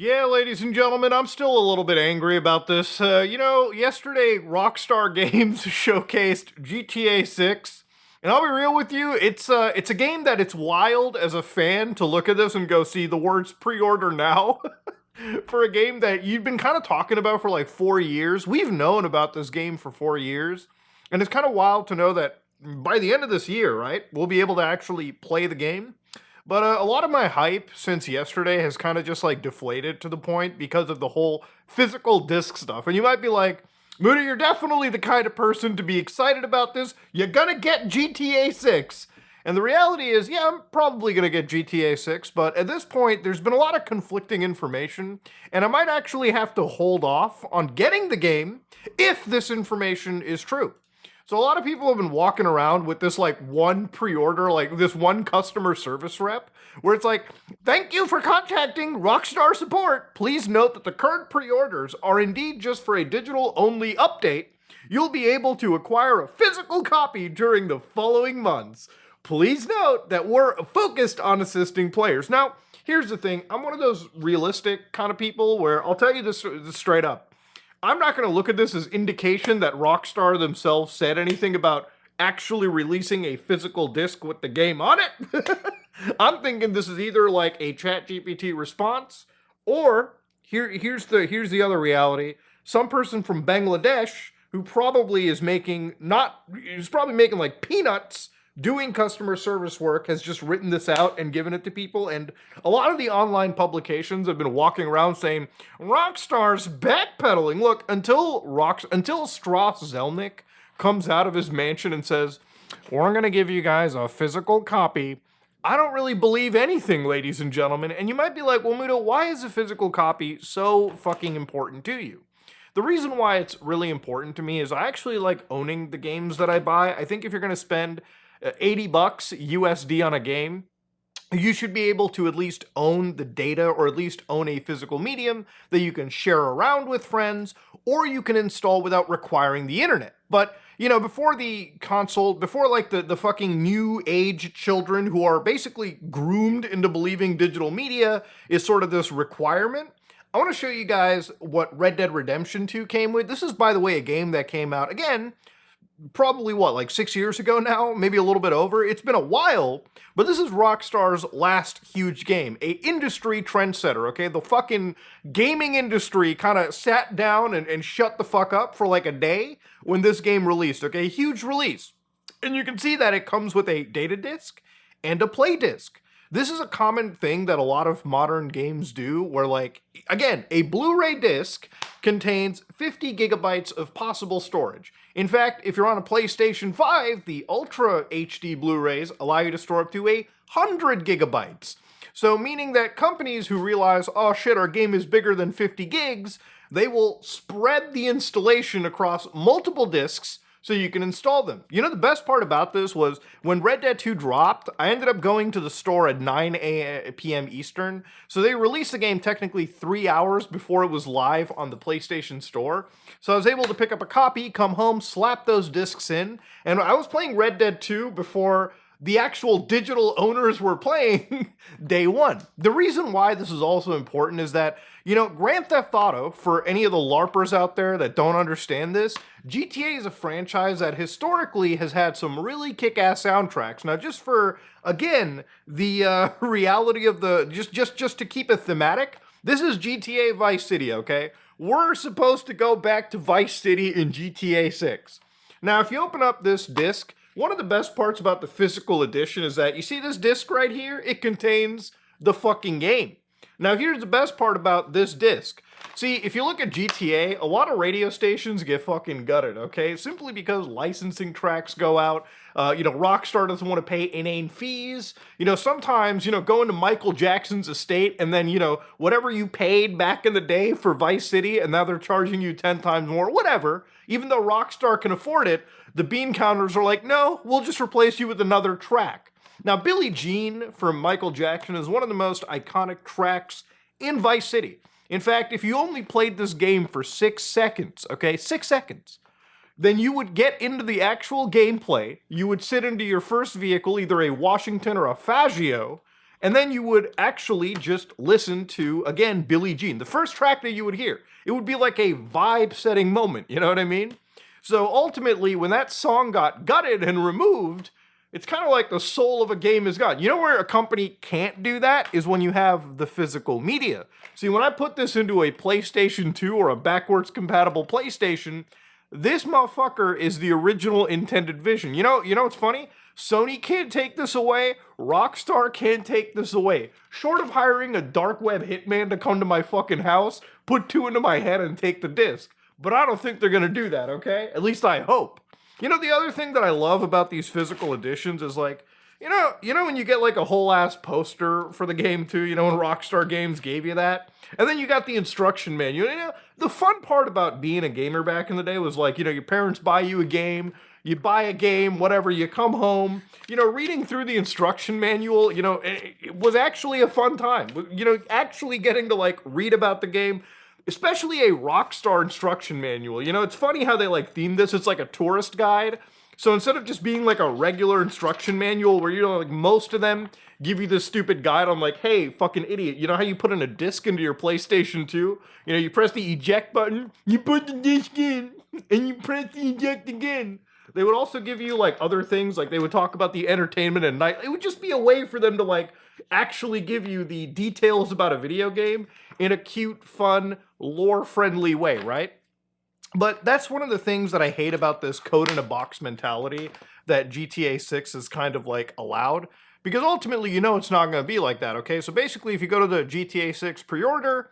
Yeah, ladies and gentlemen, I'm still a little bit angry about this. Yesterday Rockstar Games showcased GTA 6, and I'll be real with you, it's a game that it's wild as a fan to look at this and go see the words pre-order now for a game that you've been kind of talking about for like 4 years. We've known about this game for 4 years, and it's kind of wild to know that by the end of this year, right, we'll be able to actually play the game. But a lot of my hype since yesterday has kind of just like deflated to the point because of the whole physical disc stuff. And you might be like, Moody, you're definitely the kind of person to be excited about this. You're gonna get GTA 6. And the reality is, yeah, I'm probably gonna get GTA 6, but at this point, there's been a lot of conflicting information, and I might actually have to hold off on getting the game if this information is true. So a lot of people have been walking around with this like one pre-order, like this one customer service rep, where it's like, thank you for contacting Rockstar support. Please note that the current pre-orders are indeed just for a digital only update. You'll be able to acquire a physical copy during the following months. Please note that we're focused on assisting players. Now, here's the thing. I'm one of those realistic kind of people where I'll tell you this straight up. I'm not going to look at this as indication that Rockstar themselves said anything about actually releasing a physical disc with the game on it. I'm thinking this is either like a ChatGPT response, or here's the other reality. Some person from Bangladesh who probably is making not is probably making like peanuts doing customer service work has just written this out and given it to people. And a lot of the online publications have been walking around saying Rockstar's backpedaling. Look, until Strauss Zelnick comes out of his mansion and says, we're going to give you guys a physical copy, I don't really believe anything, ladies and gentlemen. And you might be like, well, Mudo, why is a physical copy so fucking important to you? The reason why it's really important to me is I actually like owning the games that I buy. I think if you're going to spend 80 bucks USD on a game, you should be able to at least own the data, or at least own a physical medium that you can share around with friends, or you can install without requiring the internet. But, before the console, before like the fucking new age children who are basically groomed into believing digital media is sort of this requirement, I want to show you guys what Red Dead Redemption 2 came with. This is, by the way, a game that came out, again, probably like 6 years ago now, maybe a little bit over. It's been a while, but this is Rockstar's last huge game, a industry trendsetter, okay? The fucking gaming industry kind of sat down and shut the fuck up for like a day when this game released, okay? Huge release. And you can see that it comes with a data disc and a play disc. This is a common thing that a lot of modern games do, where like, again, a Blu-ray disc contains 50 gigabytes of possible storage. In fact, if you're on a PlayStation 5, the Ultra HD Blu-rays allow you to store up to 100 gigabytes. So meaning that companies who realize, oh shit, our game is bigger than 50 gigs, they will spread the installation across multiple discs so you can install them. You know, the best part about this was when Red Dead 2 dropped, I ended up going to the store at 9 p.m. Eastern. So they released the game technically 3 hours before it was live on the PlayStation Store. So I was able to pick up a copy, come home, slap those discs in, and I was playing Red Dead 2 before the actual digital owners were playing day one. The reason why this is also important is that, Grand Theft Auto, for any of the LARPers out there that don't understand this, GTA is a franchise that historically has had some really kick-ass soundtracks. Now, just for, again, the reality of the, just to keep it thematic, this is GTA Vice City, okay? We're supposed to go back to Vice City in GTA 6. Now, if you open up this disc, one of the best parts about the physical edition is that, you see this disc right here? It contains the fucking game. Now, here's the best part about this disc. See, if you look at GTA, a lot of radio stations get fucking gutted, okay? Simply because licensing tracks go out. Rockstar doesn't want to pay inane fees. Sometimes, go into Michael Jackson's estate and then, whatever you paid back in the day for Vice City and now they're charging you 10 times more, whatever. Even though Rockstar can afford it, the bean counters are like, no, we'll just replace you with another track. Now, Billie Jean from Michael Jackson is one of the most iconic tracks in Vice City. In fact, if you only played this game for 6 seconds, okay, 6 seconds, then you would get into the actual gameplay, you would sit into your first vehicle, either a Washington or a Faggio, And then you would actually just listen to, again, Billie Jean. The first track that you would hear, it would be like a vibe setting moment, you know what I mean? So ultimately, when that song got gutted and removed, it's kind of like the soul of a game is gone. You know where a company can't do that is when you have the physical media. See, when I put this into a PlayStation 2 or a backwards compatible PlayStation, this motherfucker is the original intended vision. You know what's funny? Sony can't take this away. Rockstar can't take this away. Short of hiring a dark web hitman to come to my fucking house, put two into my head and take the disc. But I don't think they're gonna do that, okay? At least I hope. You know, the other thing that I love about these physical editions is like, you know when you get like a whole ass poster for the game too, you know, when Rockstar Games gave you that? And then you got the instruction manual. You know, the fun part about being a gamer back in the day was like, you know, your parents buy you a game, you buy a game, whatever, you come home, you know, reading through the instruction manual, you know, it was actually a fun time. You know, actually getting to like read about the game, especially a Rockstar instruction manual. You know, it's funny how they like theme this. It's like a tourist guide. So instead of just being like a regular instruction manual where, you know, like most of them give you this stupid guide on like, hey, fucking idiot, you know how you put in a disc into your PlayStation 2? You know, you press the eject button, you put the disc in, and you press the eject again. They would also give you like other things, like they would talk about the entertainment and night. It would just be a way for them to like actually give you the details about a video game in a cute, fun, lore-friendly way, right? But that's one of the things that I hate about this code in a box mentality that GTA 6 is kind of like allowed. Because ultimately, you know it's not going to be like that, okay? So basically, if you go to the GTA 6 pre-order,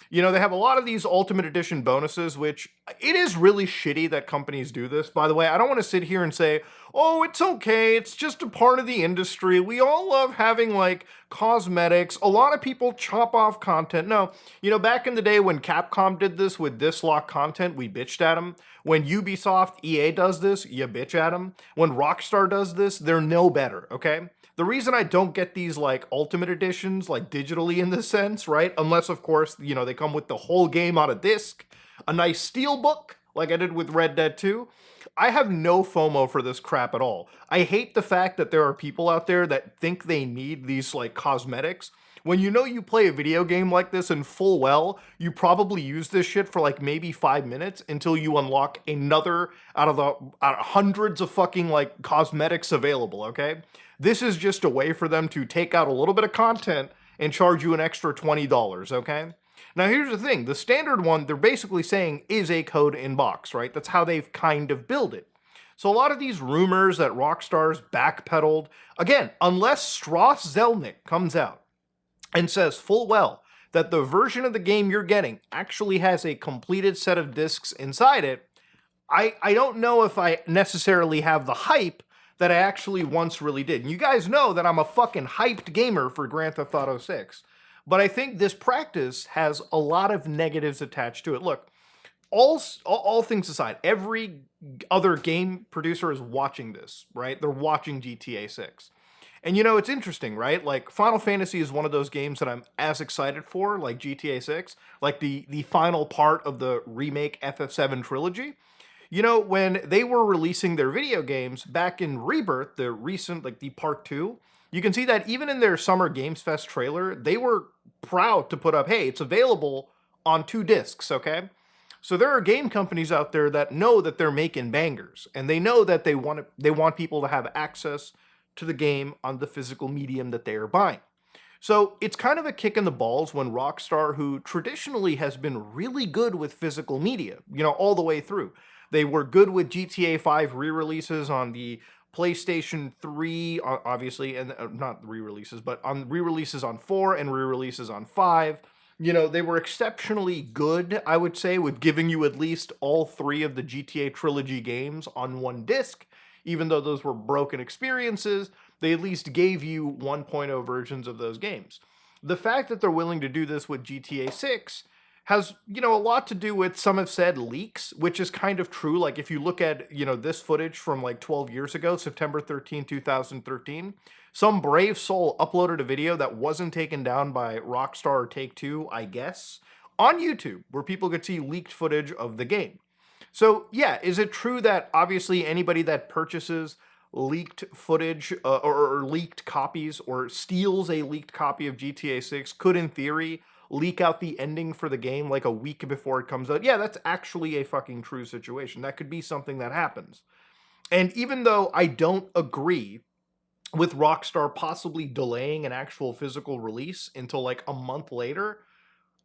you know, they have a lot of these Ultimate Edition bonuses, which it is really shitty that companies do this. By the way, I don't want to sit here and say, oh, it's okay, it's just a part of the industry. We all love having, like, cosmetics. A lot of people chop off content. No, you know, back in the day when Capcom did this with dislock content, we bitched at them. When Ubisoft, EA does this, you bitch at them. When Rockstar does this, they're no better, okay? The reason I don't get these like ultimate editions, like digitally in this sense, right? Unless of course, you know, they come with the whole game on a disc, a nice steel book, like I did with Red Dead 2. I have no FOMO for this crap at all. I hate the fact that there are people out there that think they need these like cosmetics. When you know you play a video game like this in full well, you probably use this shit for like maybe 5 minutes until you unlock another out of hundreds of fucking like cosmetics available, okay? This is just a way for them to take out a little bit of content and charge you an extra $20, okay? Now here's the thing, the standard one, they're basically saying is a code in box, right? That's how they've kind of built it. So a lot of these rumors that Rockstar's backpedaled, again, unless Strauss Zelnick comes out and says full well that the version of the game you're getting actually has a completed set of discs inside it, I don't know if I necessarily have the hype that I actually once really did. And you guys know that I'm a fucking hyped gamer for Grand Theft Auto 6. But I think this practice has a lot of negatives attached to it. Look, all things aside, every other game producer is watching this, right? They're watching GTA 6. And you know, it's interesting, right? Like Final Fantasy is one of those games that I'm as excited for, like GTA 6, like the final part of the remake FF7 trilogy. You know, when they were releasing their video games back in Rebirth, the recent, like the part 2, you can see that even in their Summer Games Fest trailer, they were proud to put up, hey, it's available on 2 discs, okay? So there are game companies out there that know that they're making bangers, and they know that they want people to have access to the game on the physical medium that they are buying. So it's kind of a kick in the balls when Rockstar, who traditionally has been really good with physical media, you know, all the way through. They were good with GTA 5 re-releases on the PlayStation 3, obviously, and not re-releases, but on re-releases on 4 and re-releases on 5. You know, they were exceptionally good, I would say, with giving you at least all 3 of the GTA trilogy games on one disc. Even though those were broken experiences, they at least gave you 1.0 versions of those games. The fact that they're willing to do this with GTA 6 has, you know, a lot to do with, some have said, leaks, which is kind of true. Like, if you look at, you know, this footage from like 12 years ago, September 13, 2013, some brave soul uploaded a video that wasn't taken down by Rockstar or Take-Two, I guess, on YouTube, where people could see leaked footage of the game. So, yeah, is it true that obviously anybody that purchases leaked footage or leaked copies or steals a leaked copy of GTA 6 could, in theory, leak out the ending for the game like a week before it comes out. Yeah, that's actually a fucking true situation. That could be something that happens. And even though I don't agree with Rockstar possibly delaying an actual physical release until like a month later,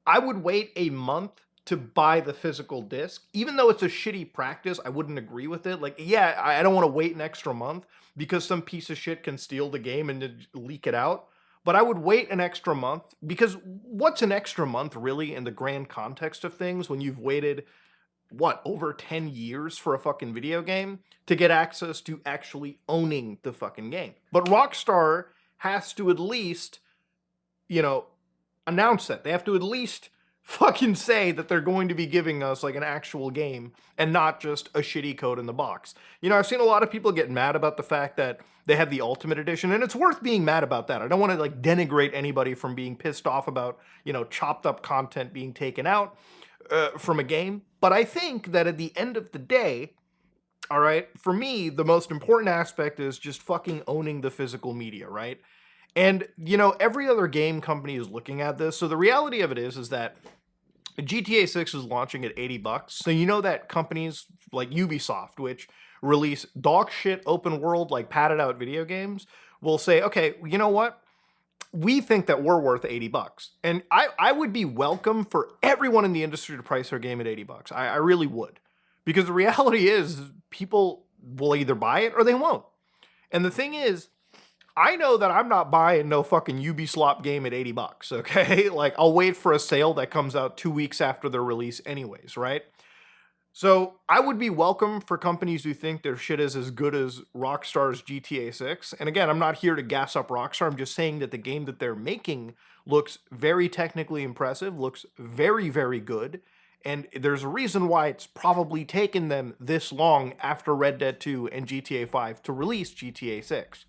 I would wait a month to buy the physical disc. Even though it's a shitty practice, I wouldn't agree with it. Like, yeah, I don't want to wait an extra month because some piece of shit can steal the game and leak it out. But I would wait an extra month because what's an extra month really in the grand context of things when you've waited, what, over 10 years for a fucking video game to get access to actually owning the fucking game? But Rockstar has to at least, you know, announce that. They have to at least fucking say that they're going to be giving us like an actual game and not just a shitty code in the box. You know, I've seen a lot of people get mad about the fact that they have the Ultimate Edition, and it's worth being mad about that. I don't want to like denigrate anybody from being pissed off about, you know, chopped up content being taken out from a game. But I think that at the end of the day, all right, for me, the most important aspect is just fucking owning the physical media, right? And, you know, every other game company is looking at this. So the reality of it is that GTA 6 is launching at 80 bucks. So you know that companies like Ubisoft, which release dog shit open world, like padded out video games, will say, okay, you know what? We think that we're worth 80 bucks. And I would be welcome for everyone in the industry to price their game at 80 bucks. I really would. Because the reality is people will either buy it or they won't. And the thing is, I know that I'm not buying no fucking Ubisoft game at 80 bucks, okay? Like, I'll wait for a sale that comes out 2 weeks after their release anyways, right? So, I would be welcome for companies who think their shit is as good as Rockstar's GTA 6. And again, I'm not here to gas up Rockstar. I'm just saying that the game that they're making looks very technically impressive, looks very, very good. And there's a reason why it's probably taken them this long after Red Dead 2 and GTA 5 to release GTA 6.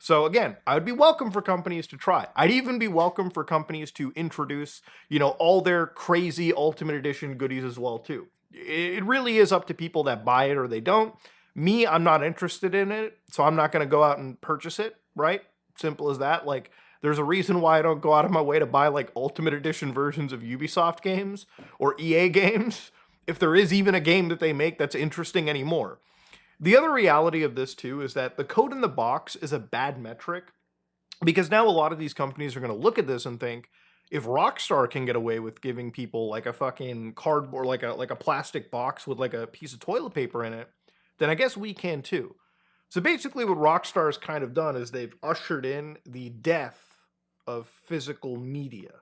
So again, I would be welcome for companies to try. I'd even be welcome for companies to introduce, you know, all their crazy Ultimate Edition goodies as well too. It really is up to people that buy it or they don't. Me, I'm not interested in it, so I'm not going to go out and purchase it, right? Simple as that. Like, there's a reason why I don't go out of my way to buy like Ultimate Edition versions of Ubisoft games or EA games, if there is even a game that they make that's interesting anymore. The other reality of this too is that the code in the box is a bad metric because now a lot of these companies are going to look at this and think, if Rockstar can get away with giving people like a fucking cardboard, like a plastic box with like a piece of toilet paper in it, then I guess we can too. So basically what Rockstar's kind of done is they've ushered in the death of physical media.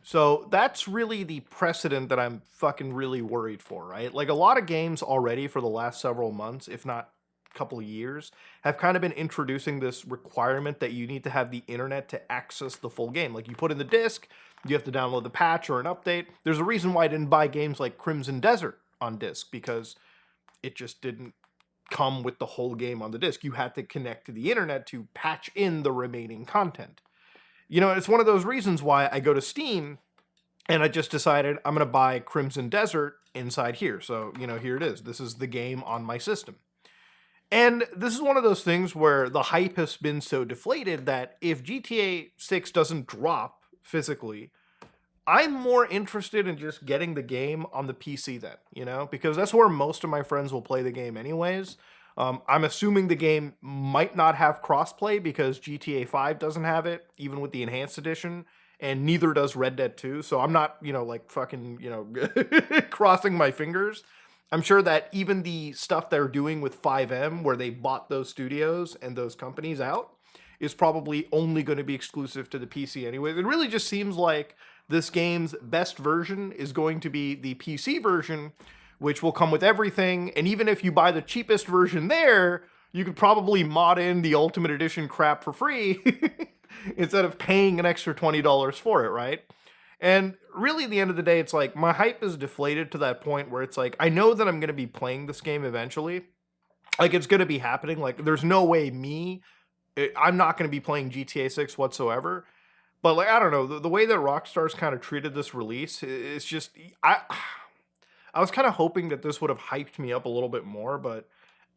So that's really the precedent that I'm fucking really worried for, right? Like a lot of games already for the last several months, if not a couple of years, have kind of been introducing this requirement that you need to have the internet to access the full game. Like you put in the disc, you have to download the patch or an update. There's a reason why I didn't buy games like Crimson Desert on disc because it just didn't come with the whole game on the disc. You had to connect to the internet to patch in the remaining content. You know, it's one of those reasons why I go to Steam and I just decided I'm going to buy Crimson Desert inside here. So, you know, here it is. This is the game on my system. And this is one of those things where the hype has been so deflated that if GTA 6 doesn't drop physically, I'm more interested in just getting the game on the PC then, you know, because that's where most of my friends will play the game anyways. I'm assuming the game might not have crossplay because GTA 5 doesn't have it, even with the enhanced edition, and neither does Red Dead 2. So I'm not, you know, like fucking, you know, crossing my fingers. I'm sure that even the stuff they're doing with 5M, where they bought those studios and those companies out, is probably only going to be exclusive to the PC anyway. It really just seems like this game's best version is going to be the PC version, which will come with everything. And even if you buy the cheapest version there, you could probably mod in the Ultimate Edition crap for free instead of paying an extra $20 for it, right? And really, at the end of the day, it's like my hype is deflated to that point where it's like, I know that I'm going to be playing this game eventually. Like, it's going to be happening. Like, there's no way I'm not going to be playing GTA 6 whatsoever. But, like, I don't know. The way that Rockstar's kind of treated this release is just... I was kind of hoping that this would have hyped me up a little bit more, but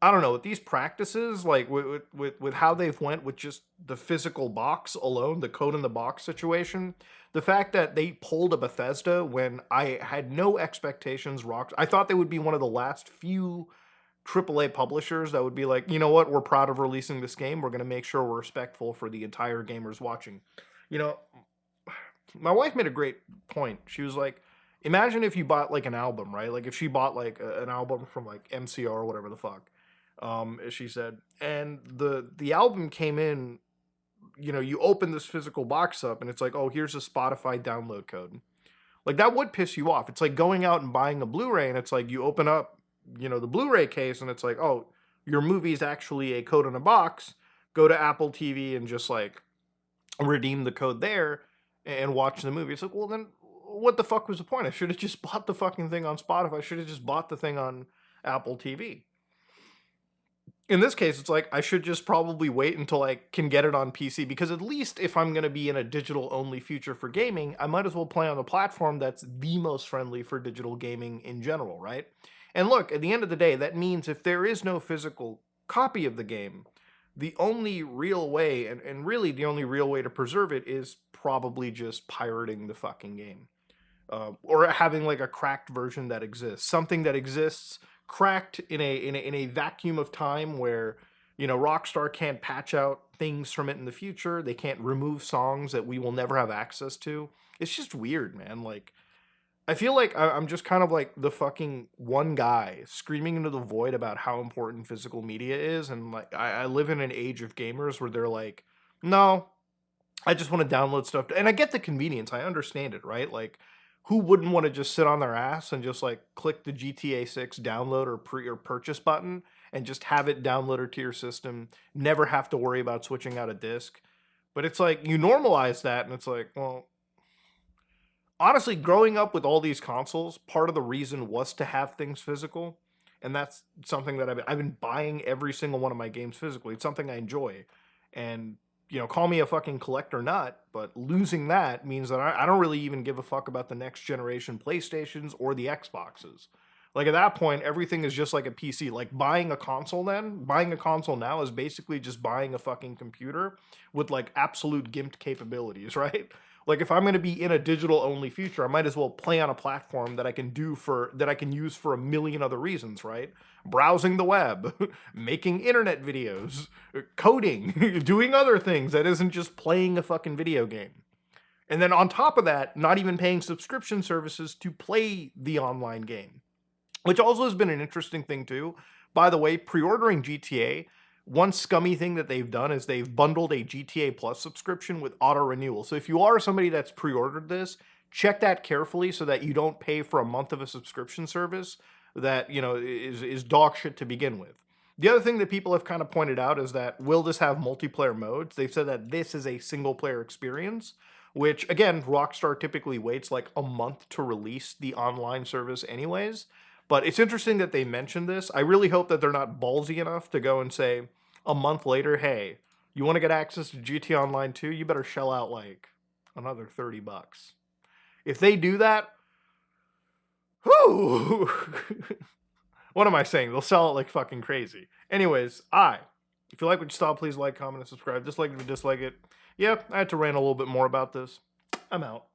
I don't know, with these practices, like with how they've went with just the physical box alone, the code in the box situation, the fact that they pulled a Bethesda when I had no expectations. I thought they would be one of the last few AAA publishers that would be like, you know what, we're proud of releasing this game. We're going to make sure we're respectful for the entire gamers watching. You know, my wife made a great point. She was like, imagine if you bought like an album, right? Like if she bought like an album from like MCR or whatever the fuck, as she said, and the album came in. You know, you open this physical box up and it's like, oh, here's a Spotify download code. Like that would piss you off. It's like going out and buying a Blu-ray and it's like you open up, the Blu-ray case and it's like, oh, your movie's actually a code in a box. Go to Apple TV and just like redeem the code there and watch the movie. It's like, well, then what the fuck was the point? I should have just bought the fucking thing on Spotify. I should have just bought the thing on Apple TV. In this case, it's like I should just probably wait until I can get it on PC because at least if I'm going to be in a digital only future for gaming, I might as well play on the platform that's the most friendly for digital gaming in general, right? And look, at the end of the day, that means if there is no physical copy of the game, the only real way, and really the only real way to preserve it is probably just pirating the fucking game. Or having like a cracked version that exists, something that exists cracked in a vacuum of time where Rockstar can't patch out things from it in the future. They can't remove songs that we will never have access to. It's just weird, man. Like I feel like I'm just kind of like the fucking one guy screaming into the void about how important physical media is, and like I live in an age of gamers where they're like, no, I just want to download stuff. And I get the convenience. I understand it, right? Like, who wouldn't want to just sit on their ass and just like click the GTA 6 download or pre or purchase button and just have it downloaded to your system, never have to worry about switching out a disc. But it's like you normalize that and it's like, well, honestly, growing up with all these consoles, part of the reason was to have things physical. And that's something that I've been buying every single one of my games physically. It's something I enjoy. And, call me a fucking collector nut, but losing that means that I don't really even give a fuck about the next generation PlayStations or the Xboxes. Like at that point, everything is just like a PC. Like buying a console now is basically just buying a fucking computer with like absolute gimped capabilities, right? Like if I'm going to be in a digital only future, I might as well play on a platform that I can use for a million other reasons, right? Browsing the web, making internet videos, coding, doing other things that isn't just playing a fucking video game. And then on top of that, not even paying subscription services to play the online game, which also has been an interesting thing too. By the way, pre-ordering GTA, one scummy thing that they've done is they've bundled a GTA Plus subscription with auto renewal. So if you are somebody that's pre-ordered this, check that carefully so that you don't pay for a month of a subscription service that, is dog shit to begin with. The other thing that people have kind of pointed out is that will this have multiplayer modes? They've said that this is a single player experience, which again, Rockstar typically waits like a month to release the online service anyways. But it's interesting that they mentioned this. I really hope that they're not ballsy enough to go and say a month later, hey, you want to get access to GT Online 2? You better shell out like another $30. If they do that, whoo, what am I saying? They'll sell it like fucking crazy. Anyways, if you like what you saw, please like, comment, and subscribe. Dislike it if you dislike it. Yep, I had to rant a little bit more about this. I'm out.